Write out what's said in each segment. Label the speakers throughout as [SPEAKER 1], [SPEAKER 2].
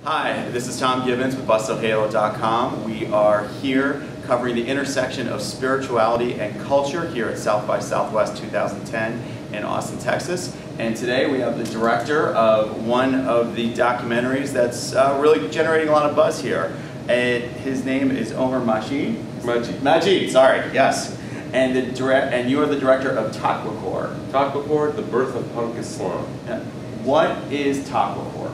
[SPEAKER 1] Hi, this is Tom Gibbons with BustedHalo.com. We are here covering the intersection of spirituality and culture here at South by Southwest 2010 in Austin, Texas. And today we have the director of one of the documentaries that's really generating a lot of buzz here. And his name is Omar Majeed. Majeed, sorry, yes. And you are the director of Taqwacore.
[SPEAKER 2] Taqwacore, the birth of punk Islam.
[SPEAKER 1] What is Taqwacore?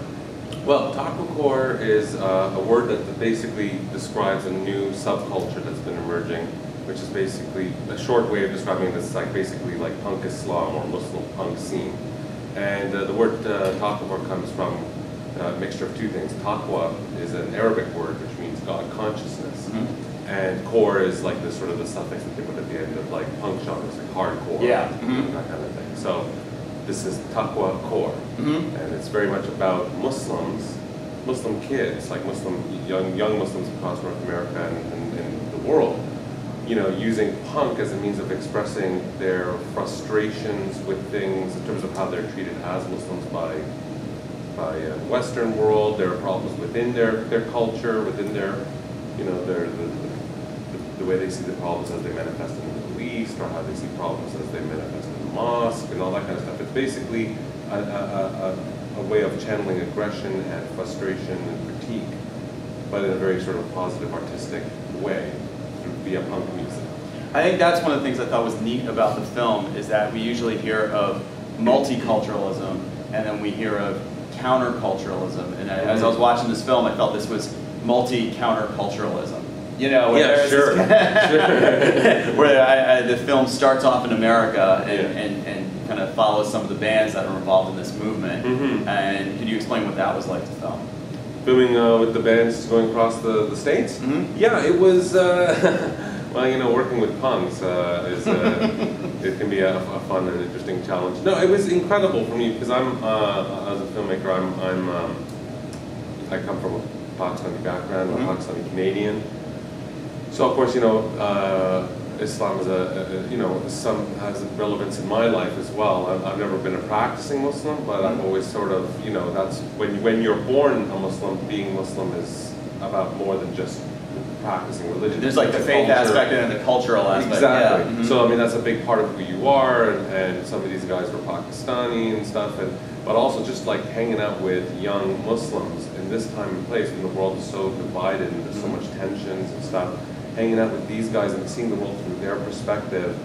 [SPEAKER 2] Well, Taqwacore is a word that basically describes a new subculture that's been emerging, which is basically a short way of describing this, like basically like punk Islam or Muslim punk scene. And the word Taqwacore comes from a mixture of two things. Taqwa is an Arabic word which means God consciousness. Mm-hmm. And core is like the sort of the suffix that they put at the end of like punk genres, like hardcore, mm-hmm. that kind of thing. So this is Taqwacore, mm-hmm. and it's very much about Muslims, Muslim kids, like young Muslims across North America and the world, you know, using punk as a means of expressing their frustrations with things in terms of how they're treated as Muslims by the Western world, their problems within their culture, within their, you know, the way they see the problems as they manifest in the Middle East, or how they see problems as they manifest in the mosque, and all that kind of stuff. It's basically a way of channeling aggression and frustration and critique, but in a very sort of positive, artistic way, via punk music.
[SPEAKER 1] I think that's one of the things I thought was neat about the film, is that we usually hear of multiculturalism, and then we hear of counterculturalism. And as I was watching this film, I felt this was multi-counterculturalism. You know,
[SPEAKER 2] yeah, sure.
[SPEAKER 1] Where the film starts off in America and kind of follows some of the bands that are involved in this movement. Mm-hmm. And could you explain what that was like to film?
[SPEAKER 2] Filming with the bands going across the states? Mm-hmm. Yeah, it was, well, you know, working with punks it can be a fun and interesting challenge. No, it was incredible for me because I'm, as a filmmaker, I come from a Pakistani background, I'm Pakistani Canadian. So of course, you know, Islam is has relevance in my life as well. I've never been a practicing Muslim, but I've always sort of, you know, that's when you're born a Muslim, being Muslim is about more than just practicing religion.
[SPEAKER 1] There's like the faith aspect and the cultural aspect.
[SPEAKER 2] Exactly.
[SPEAKER 1] Yeah. Mm-hmm.
[SPEAKER 2] So I mean, that's a big part of who you are, and some of these guys were Pakistani and stuff, but also just like hanging out with young Muslims in this time and place when the world is so divided and there's so much tensions and stuff. Hanging out with these guys and seeing the world through their perspective,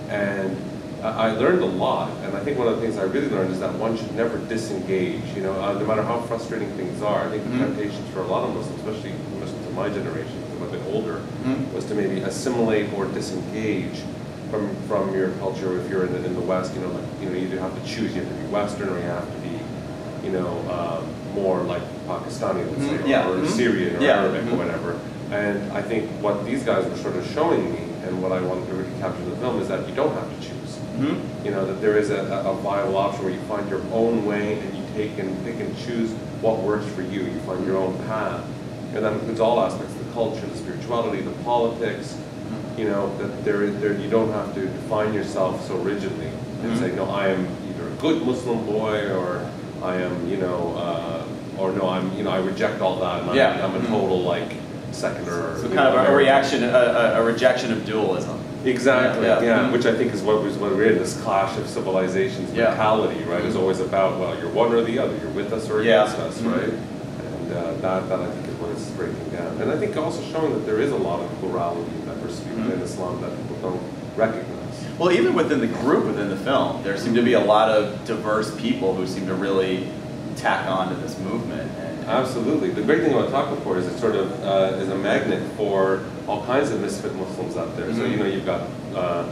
[SPEAKER 2] and I learned a lot. And I think one of the things I really learned is that one should never disengage. You know, no matter how frustrating things are. I think the temptations for a lot of Muslims, especially Muslims of my generation, who are a bit older, was to maybe assimilate or disengage from your culture. If you're in the West, you know, like, you know, you either have to choose. You have to be Western, or you have to be, you know, more like Pakistani, let's say, or Syrian or Arabic or whatever. And I think what these guys were sort of showing me, and what I wanted to really capture in the film, is that you don't have to choose. Mm-hmm. You know, that there is a viable option where you find your own way, and you pick and choose what works for you. You find your own path. And that includes all aspects, the culture, the spirituality, the politics. You know, that you don't have to define yourself so rigidly and say, no, I am either a good Muslim boy, or I am, you know, or no, I'm, you know, I reject all that, and I'm a total, like, secular.
[SPEAKER 1] So kind of a rejection of dualism.
[SPEAKER 2] Exactly, yeah. Which I think is what we're in, this clash of civilizations mentality, right? Is always about, well, you're one or the other, you're with us or against us, right? And that I think is what it's breaking down. And I think also showing that there is a lot of plurality and diversity within Islam that people don't recognize.
[SPEAKER 1] Well, even within the group within the film, there seem to be a lot of diverse people who seem to really tack on to this movement.
[SPEAKER 2] Absolutely. The great thing about Taqwacore is it sort of is a magnet for all kinds of misfit Muslims out there. So, you know, you've got the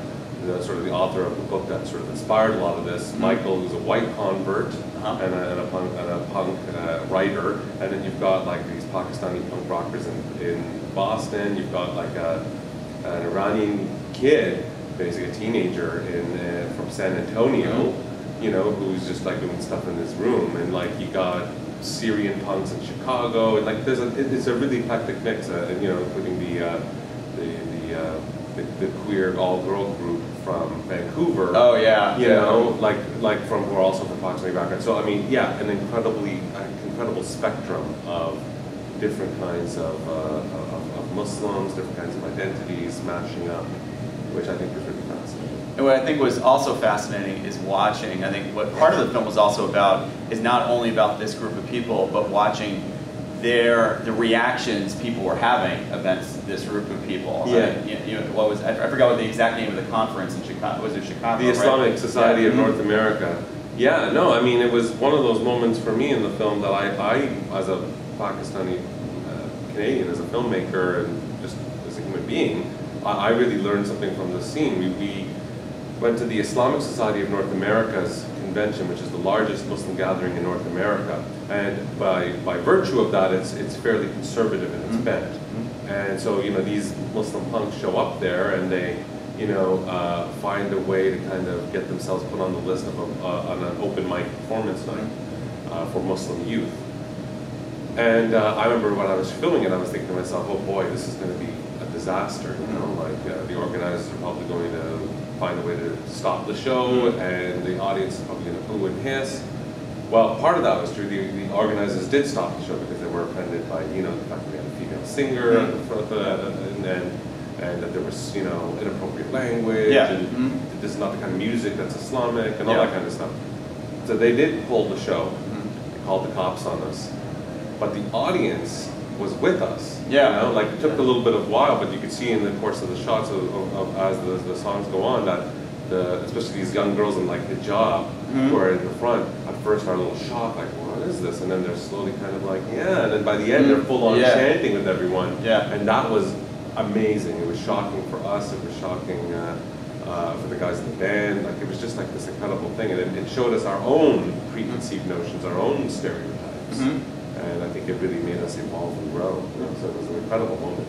[SPEAKER 2] author of the book that sort of inspired a lot of this, Michael, who's a white convert and a punk writer, and then you've got like these Pakistani punk rockers in Boston. You've got like an Iranian kid, basically a teenager from San Antonio, you know, who's just like doing stuff in his room, and like you got Syrian punks in Chicago, and like it's a really eclectic mix, and you know, including the the queer all-girl group from Vancouver.
[SPEAKER 1] Oh yeah.
[SPEAKER 2] You know, like from who are also from Pakistani background. So I mean, yeah, an incredible spectrum of different kinds of Muslims, different kinds of identities mashing up, which I think is really fascinating.
[SPEAKER 1] And what I think was also fascinating is watching, I think what part of the film was also about is not only about this group of people, but watching the reactions people were having against this group of people.
[SPEAKER 2] Yeah.
[SPEAKER 1] What was, I forgot what the exact name of the conference in Chicago, was it Chicago?
[SPEAKER 2] The Islamic
[SPEAKER 1] right?
[SPEAKER 2] Society of North America. Yeah, no, I mean, it was one of those moments for me in the film that I as a Pakistani Canadian, as a filmmaker, and just as a human being, I really learned something from the scene. We went to the Islamic Society of North America's convention, which is the largest Muslim gathering in North America. And by virtue of that, it's fairly conservative in its bent. And so, these Muslim punks show up there and they, find a way to kind of get themselves put on the list of on an open mic performance night for Muslim youth. And I remember when I was filming it, I was thinking to myself, oh boy, this is going to be a disaster, the organizers are probably going to find a way to stop the show, and the audience is probably going to boo and hiss. Well, part of that was true. The organizers did stop the show because they were offended by, the fact that we had a female singer and that there was, inappropriate language, and this is not the kind of music that's Islamic, and all that kind of stuff. So they did pull the show. They called the cops on us. But the audience was with us.
[SPEAKER 1] Yeah.
[SPEAKER 2] It took a little bit of a while, but you could see in the course of the shots of as the songs go on that especially these young girls in hijab who are in the front at first are a little shocked, like, what is this? And then they're slowly kind of like, yeah, and then by the end they're full on chanting with everyone.
[SPEAKER 1] Yeah.
[SPEAKER 2] And that was amazing. It was shocking for us, it was shocking for the guys in the band. It was just this incredible thing, and it showed us our own preconceived notions, our own stereotypes. And I think it really made us evolve and grow. So it was an incredible moment.